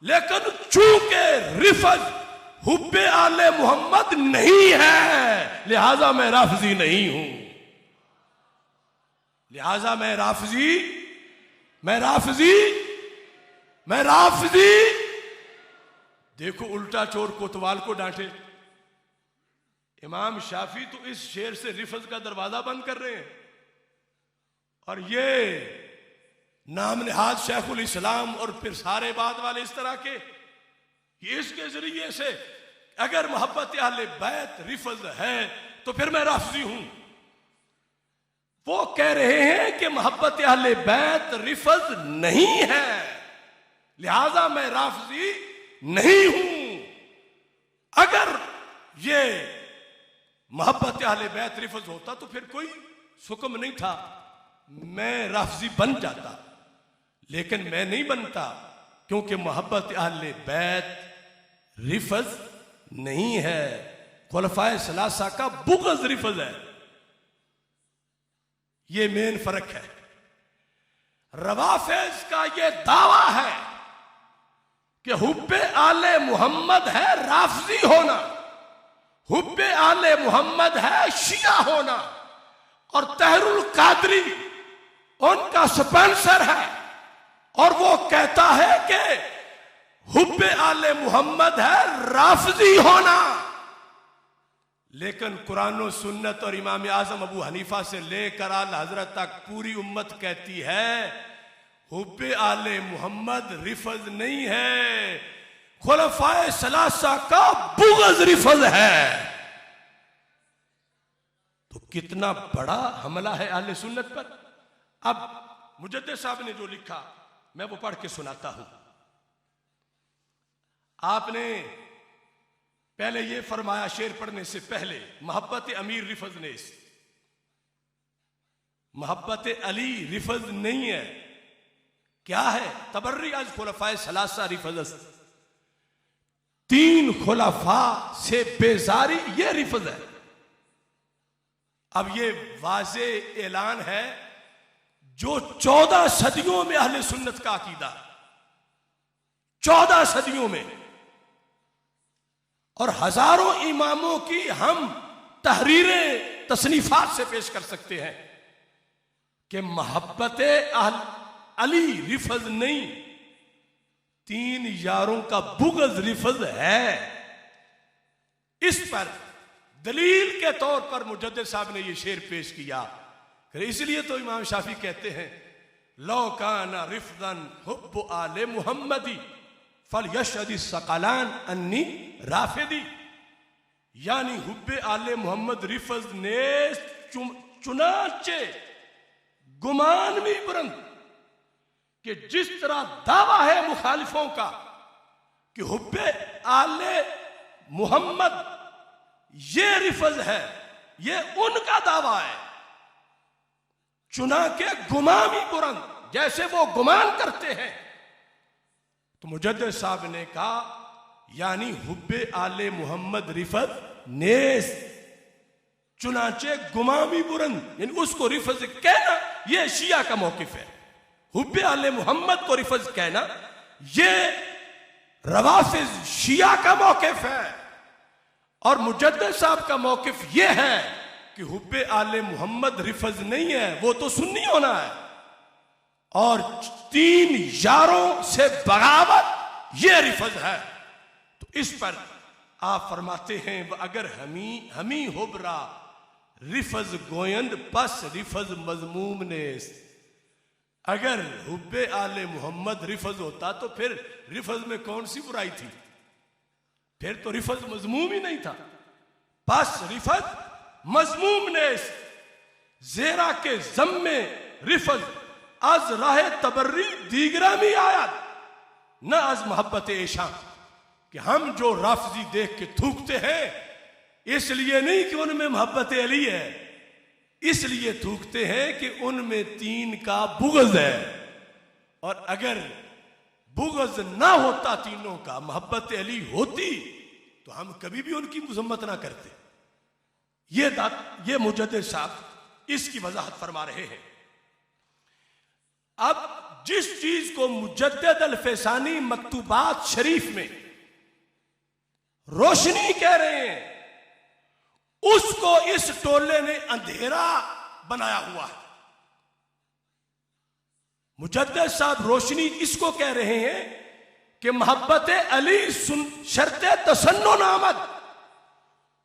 लेकिन चूंकि रिफज हुब्बे आले मोहम्मद नहीं है, लिहाजा मैं राफजी नहीं हूं। लिहाजा मैं राफजी। देखो उल्टा चोर कोतवाल को डांटे। इमाम शाफी तो इस शेर से रिफज का दरवाजा बंद कर रहे हैं, और ये नाम निहाद शेखुल इस्लाम और फिर सारे बाद वाले इस तरह के, ये इसके जरिए से अगर मोहब्बत अहले बैत रिफज है तो फिर मैं राफजी हूं। वो कह रहे हैं कि मोहब्बत अहले बैत रिफज नहीं है, लिहाजा मैं राफजी नहीं हूं। अगर ये मोहब्बत अहले बैत रिफज होता तो फिर कोई हुक्म नहीं था, मैं राफजी बन जाता, लेकिन मैं नहीं बनता क्योंकि मोहब्बत अहले बैत रिफज नहीं है। खुलफाए सलासा का बुग़्ज़ रिफज है। ये मेन फर्क है। रवाफिज का ये दावा है कि हुब्बे आले मोहम्मद है राफजी होना, हुब्बे आले मोहम्मद है शिया होना, और तहरुल कादरी उनका स्पॉन्सर है, और वो कहता है कि हुब्बे आले मोहम्मद है राफजी होना। लेकिन कुरान और सुन्नत और इमाम आजम अबू हनीफा से लेकर आल हजरत तक पूरी उम्मत कहती है हुब्बे आले मोहम्मद रिफज नहीं है, खुलफाए सलासा का बुग़्ज़ रिफज है। तो कितना बड़ा हमला है आले सुन्नत पर। अब मुजद्दिद साहब ने जो लिखा मैं वो पढ़ के सुनाता हूं। आपने पहले ये फरमाया शेर पढ़ने से पहले, मोहब्बत अमीर रिफज नेस, मोहब्बत अली रिफज नहीं है। क्या है? तबर्री अज खुलफाए सलासा रिफज, तीन खुलफा से बेजारी ये रिफज है। अब ये वाज़े ऐलान है जो 14 सदियों में अहले सुन्नत का अकीदा, 14 सदियों में, और हजारों इमामों की हम तहरीरें तसनीफात से पेश कर सकते हैं कि मोहब्बत अली रिफज नहीं, तीन यारों का बुग़्ज़ रिफज है। इस पर दलील के तौर पर मुजद्दिद साहब ने यह शेर पेश किया। इसलिए तो इमाम शाफी कहते हैं लौ काना रिफदन हुब्बु आले मुहम्मदी फल यशदी सकलान अन्नी राफिदी, यानी हुब्बे आले मोहम्मद रिफज ने चुनाचे गुमान में बुरंद कि जिस तरह दावा है मुखालिफों का कि हुब्बे आले मोहम्मद ये रिफज है, ये उनका दावा है, चुना के गुमामी बुरंद, जैसे वो गुमान करते हैं। तो मुजद्दिद साहब ने कहा यानी हुब्बे आले मोहम्मद रिफज नेस, चुनाचे गुमामी बुरंद, यानी उसको रिफज कहना यह शिया का मौकिफ है। हुब्बे आले मोहम्मद को रिफज कहना यह रवाफिज शिया का मौकिफ है। और मुजद्दिद साहब का मौकिफ यह है कि हुब्बे आले मोहम्मद रिफज नहीं है, वो तो सुन्नी होना है, और तीन यारों से बगावत ये रिफज है। तो इस पर आप फरमाते हैं अगर हमी हुबरा रिफज गोयंद पस रिफज मजमूम नेस, अगर हुब्बे आले मोहम्मद रिफज होता तो फिर रिफज में कौन सी बुराई थी? फिर तो रिफज मजमूम ही नहीं था। बस रिफज मजमूम नेस, जेरा के जम्मे रिफज आज राह तबर्री दीगरा में आया न आज मोहब्बत ऐशा, कि हम जो राफजी देख के थूकते हैं इसलिए नहीं कि उनमें मोहब्बत अली है, इसलिए थूकते हैं कि उनमें तीन का बुग़्ज़ है। और अगर बुग़्ज़ ना होता तीनों का, मोहब्बत अली होती तो हम कभी भी उनकी मज़म्मत ना करते। ये मुजद्दिद साहब इसकी वजाहत फरमा रहे हैं। अब जिस चीज को मुजद्दिद अल-फैसानी मकतूबात शरीफ में रोशनी कह रहे हैं, उसको इस टोले ने अंधेरा बनाया हुआ है। मुजद्दिद साहब रोशनी इसको कह रहे हैं कि मोहब्बत अली शर्त तसन्नुन आमद,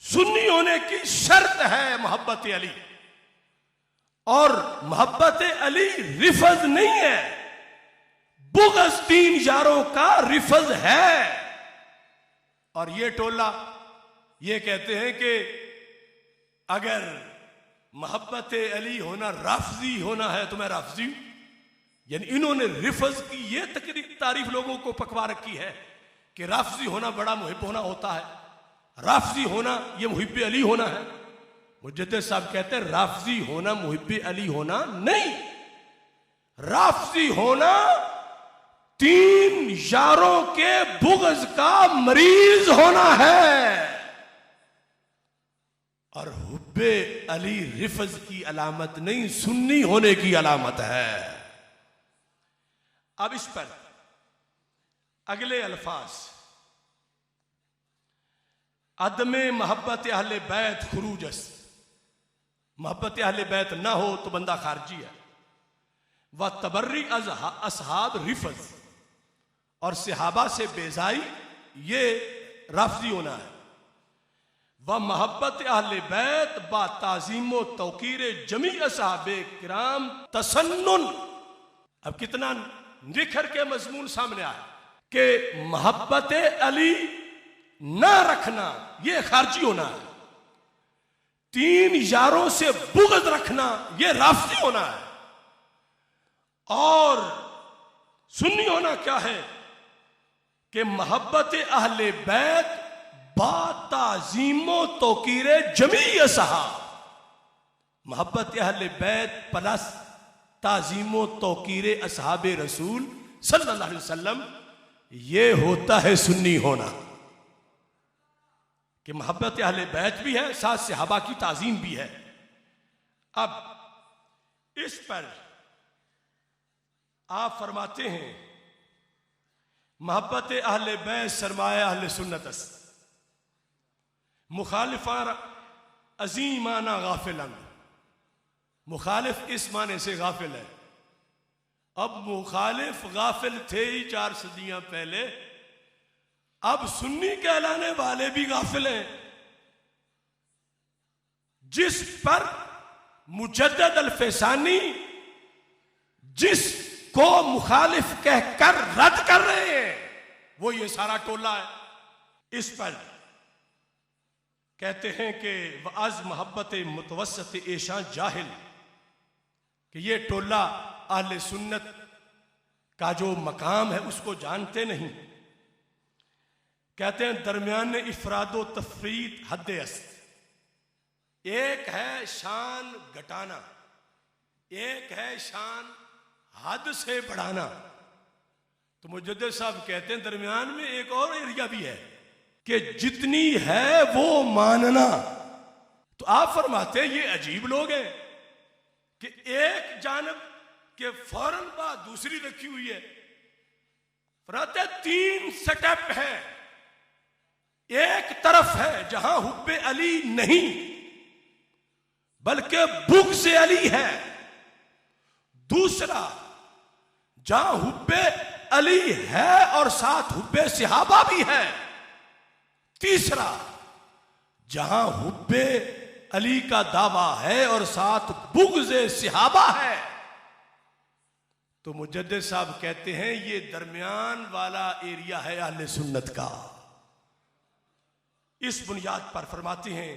सुन्नी होने की शर्त है मोहब्बत अली, और मोहब्बत अली रिफज नहीं है, बुग़्ज़ तीन यारों का रिफज है। और ये टोला ये कहते हैं कि अगर मोहब्बत अली होना राफजी होना है तो मैं राफजी हूं। यानी इन्होंने रिफज की ये तारीफ लोगों को पकवा रखी है कि राफजी होना बड़ा मुहिब होना होता है, राफजी होना ये मुहिब अली होना है। मुजद्दिद साहब कहते हैं राफजी होना मुहिब अली होना नहीं, राफजी होना तीन यारों के बुग़्ज़ का मरीज होना है। और हुब्बे अली रिफज की अलामत नहीं, सुन्नी होने की अलामत है। अब इस पर अगले अल्फाज, अदमे मोहब्बत अहले बैत खुरूजस, मोहब्बत अहले बैत ना हो तो बंदा खारजी है। व तबर्री असहाब रिफज, और सहाबा से बेजाई ये राफजी होना है। व मोहब्बत अहले बैत बा ताज़ीम तौकीर जमी असहाबे किराम तसन्नुन। अब कितना निखर के मजमून सामने आया कि मोहब्बत अली ना रखना ये खारजी होना है, तीन यारों से बुग़्ज़ रखना ये राफजी होना है। और सुन्नी होना क्या है कि मोहब्बत अहले बैत बा ताज़ीमो तौकीरे जमी असहाब, मोहब्बत अहले बैत प्लस ताज़ीमो तौकीरे असहाबे रसूल सल्लल्लाहु अलैहि वसल्लम, ये होता है सुन्नी होना। कि मोहब्बत अहले बैत भी है, साथ सहाबा की ताज़ीम भी है। अब इस पर आप फरमाते हैं मोहब्बत अहले बैत सरमाया अहले सुन्नतस, मुखालिफा अजीमाना गाफिलन, मुखालिफ इस माने से गाफिल है। अब मुखालिफ गाफिल थे ही 4 सदियां पहले, अब सुन्नी कहलाने वाले भी गाफिल हैं। जिस पर मुजद्दिद अल-फैसानी जिसको मुखालिफ कहकर रद्द कर रहे हैं वो ये सारा टोला है। इस पर कहते हैं कि वअज़ मोहब्बत मुतवस्सित एशा जाहिल, कि ये टोला अहले सुन्नत का जो मकाम है उसको जानते नहीं। कहते हैं दरमियान इफरादो तफरीद हद अस्त, एक है शान घटाना, एक है शान हद से बढ़ाना। तो मुजद्दिद साहब कहते हैं दरमियान में एक और एरिया भी है कि जितनी है वो मानना। तो आप फरमाते हैं ये अजीब लोग हैं कि एक जानब के फौरन बाद दूसरी रखी हुई है। फरमाते 3 सेटअप है, एक तरफ है जहां हुब्बे अली नहीं बल्कि बुग़्ज़ अली है, दूसरा जहां हुब्बे अली है और साथ हुब्बे सहाबा भी है, तीसरा जहां हुब्बे अली का दावा है और साथ बुग़्ज़ सहाबा है। तो मुजद्दिद साहब कहते हैं ये दरमियान वाला एरिया है अहले सुन्नत का। इस बुनियाद पर फरमाते हैं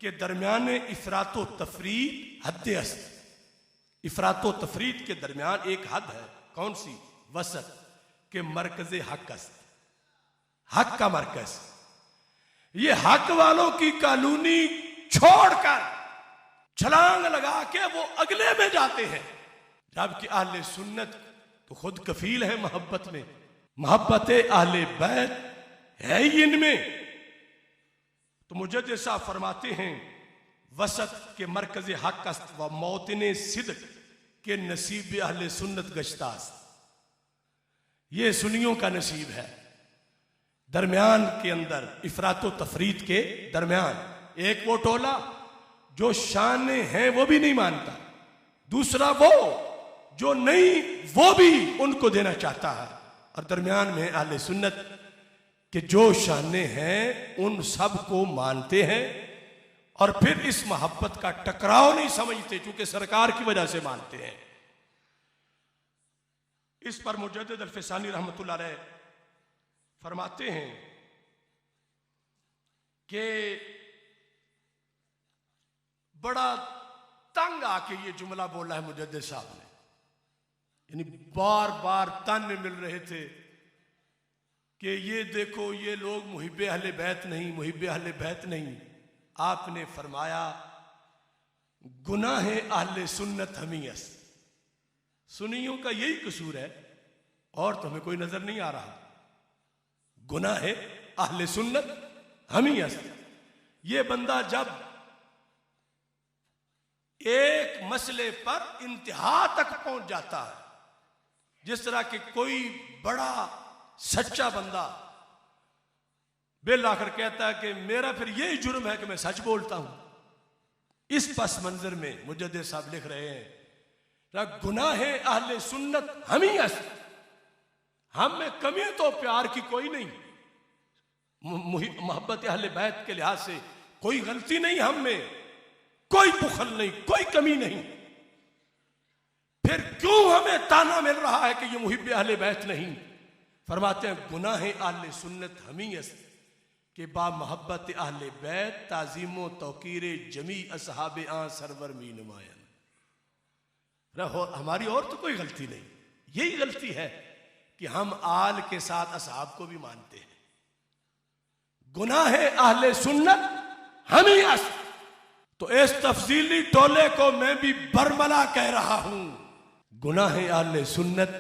कि दरमियान इफरातो तफरीद हद अस्त, इफरातो तफरीद के दरमियान एक हद है, कौन सी? वसत के मरकज हक अस्त, हक का मरकज। ये हक वालों की कॉलोनी छोड़कर छलांग लगा के वो अगले में जाते हैं, जबकि अहले सुन्नत तो खुद कफील है मोहब्बत में, मोहब्बत अहले बैत है ही इनमें। तो मुजद्दिद साहब फरमाते हैं वसत के मरकज हक अस्त व मौतिन सिद्क के नसीब अहले सुन्नत गश्तास। ये सुन्नियों का नसीब है। दरमियान के अंदर इफरातो तफरीद के दरमियान एक वो टोला जो शान हैं वो भी नहीं मानता, दूसरा वो जो नहीं वो भी उनको देना चाहता है, और दरमियान में अहले सुन्नत के जो शाने हैं उन सब को मानते हैं और फिर इस मोहब्बत का टकराव नहीं समझते, चूंकि सरकार की वजह से मानते हैं। इस पर मुजद्दिद अल-फिसानी रहमतुल्लाह अलैह फरमाते हैं कि बड़ा तंग आके ये जुमला बोला है मुजद्दिद साहब ने, यानी बार बार ताने मिल रहे थे कि ये देखो ये लोग मुहिब्बे अहले बैत नहीं, मुहिब्बे अहले बैत नहीं। आपने फरमाया गुनाह अहले सुन्नत हमीयस, सुन्नियों का यही कसूर है और तुम्हें कोई नजर नहीं आ रहा। गुनाह अहले सुन्नत हमीयस, ये बंदा जब एक मसले पर इंतहा तक पहुंच जाता है, जिस तरह के कोई बड़ा सच्चा बंदा बिल आकर कहता है कि मेरा फिर यही जुर्म है कि मैं सच बोलता हूं, इस पस मंजर में मुजद्दिद साहब लिख रहे हैं गुनाह अहले सुन्नत हमीयस, हम में कमी तो प्यार की कोई नहीं, मोहब्बत अहले बैत के लिहाज से कोई गलती नहीं, हम में कोई बुखल नहीं, कोई कमी नहीं, फिर क्यों हमें ताना मिल रहा है कि ये मुहिब्बे अहले बैत नहीं। फरमाते हैं गुनाह अहले सुन्नत हमीयस के बा मोहब्बत अहले बैत ताजीमो तौकीरे जमी असहाबे आ सरवर मी नुमायन। हमारी और तो कोई गलती नहीं, यही गलती है कि हम आल के साथ असहाब को भी मानते हैं। गुनाह अहले सुन्नत हमीयस, तो इस तफसीली टोले को मैं भी बरमला कह रहा हूं, गुनाह अहले सुन्नत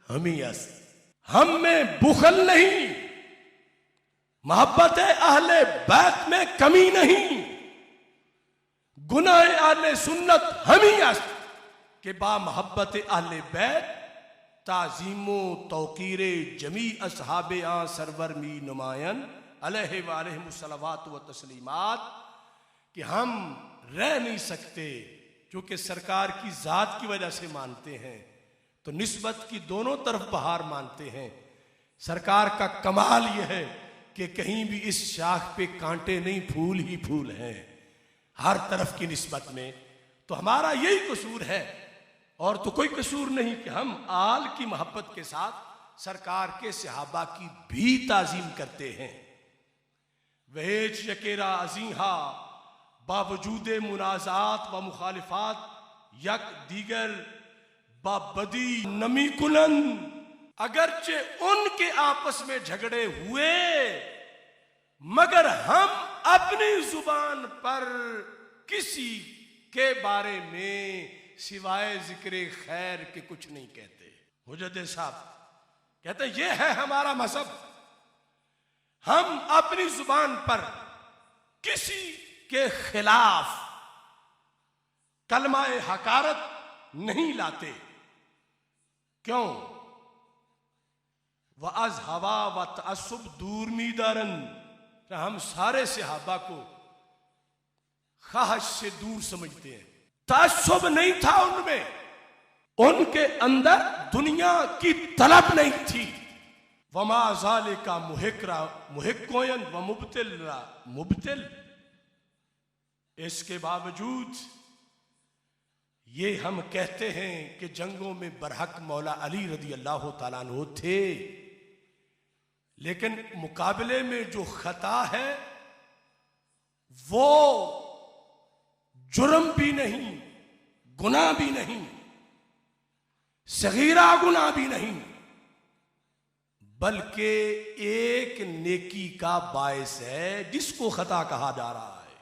हमीयस, हम में बुखल नहीं, मोहब्बत अहले बैत में कमी नहीं, गुनाह अहले सुन्नत हमीयस के बा मोहब्बत अहले बैत ताजीमो तौकीरे जमी असहाबे आ सरवर मी नुमायन अलैहि व अलैहिम सलवात व तस्लीमात, कि हम रह नहीं सकते क्योंकि सरकार की जात की वजह से मानते हैं तो निस्बत की दोनों तरफ बहार मानते हैं। सरकार का कमाल यह है कि कहीं भी इस शाख पे कांटे नहीं, फूल ही फूल हैं हर तरफ की निस्बत में। तो हमारा यही कसूर है और तो कोई कसूर नहीं कि हम आल की मोहब्बत के साथ सरकार के सहाबा की भी ताजीम करते हैं। वहेज यकेरा अजीहा बावजूद मुनाजात व मुखालिफात यक दीगर बाबदी नमी कुलन, अगरचे उनके आपस में झगड़े हुए मगर हम अपनी जुबान पर किसी के बारे में सिवाय जिक्र खैर के कुछ नहीं कहते। मुजद्दिद साहब कहते हैं यह है हमारा मजहब, हम अपनी जुबान पर किसी के खिलाफ कलमाए हकारत नहीं लाते। क्यों? व अज हवा व तअस्सुब दूर मीदारन, हम सारे सहाबा को ख्वाहिश से दूर समझते हैं। तअस्सुब नहीं था उनमें, उनके अंदर दुनिया की तलब नहीं थी। वमा ज़ालिका मुहिक्रा मुहिक्कोयन व मुब्तिल, इसके बावजूद ये हम कहते हैं कि जंगों में बरहक मौला अली रदी अल्लाह तआला अन्हु थे, लेकिन मुकाबले में जो खता है वो जुर्म भी नहीं, गुनाह भी नहीं, सगीरा गुनाह भी नहीं, बल्कि एक नेकी का बायस है जिसको खता कहा जा रहा है।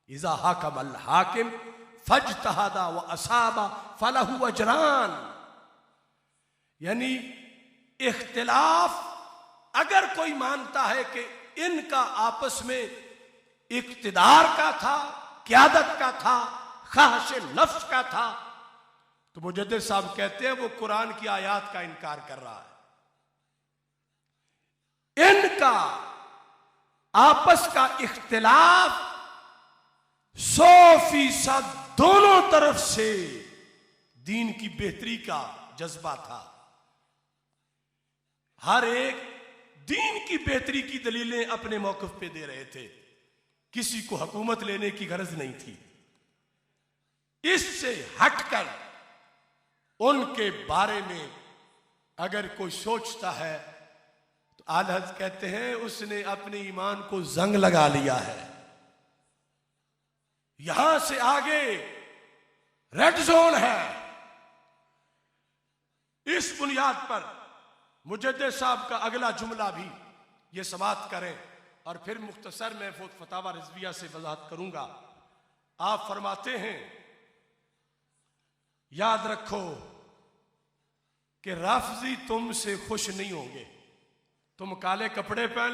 इज़ा हाकम अल हाकिम फज्तहदा व असाबा फलहु अजरान, यानी इख्तिलाफ अगर कोई मानता है कि इनका आपस में इक्तिदार का था, क़यादत का था, ख्वाहिश नफ्स का था, तो मुजद्दिद साहब कहते हैं वो कुरान की आयत का इनकार कर रहा है। का आपस का इख्तिलाफ 100% दोनों तरफ से दीन की बेहतरी का जज्बा था। हर एक दीन की बेहतरी की दलीलें अपने मौक़िफ़ पे दे रहे थे, किसी को हुकूमत लेने की गरज नहीं थी। इससे हटकर उनके बारे में अगर कोई सोचता है तो आला हज़रत कहते हैं उसने अपने ईमान को जंग लगा लिया है। यहां से आगे रेड जोन है। इस बुनियाद पर मुजद्दिद साहब का अगला जुमला भी ये समाप्त करें और फिर मुख्तसर में फतावा रिजविया से वजाहत करूंगा। आप फरमाते हैं, याद रखो कि राफजी तुमसे खुश नहीं होंगे। तुम काले कपड़े पहन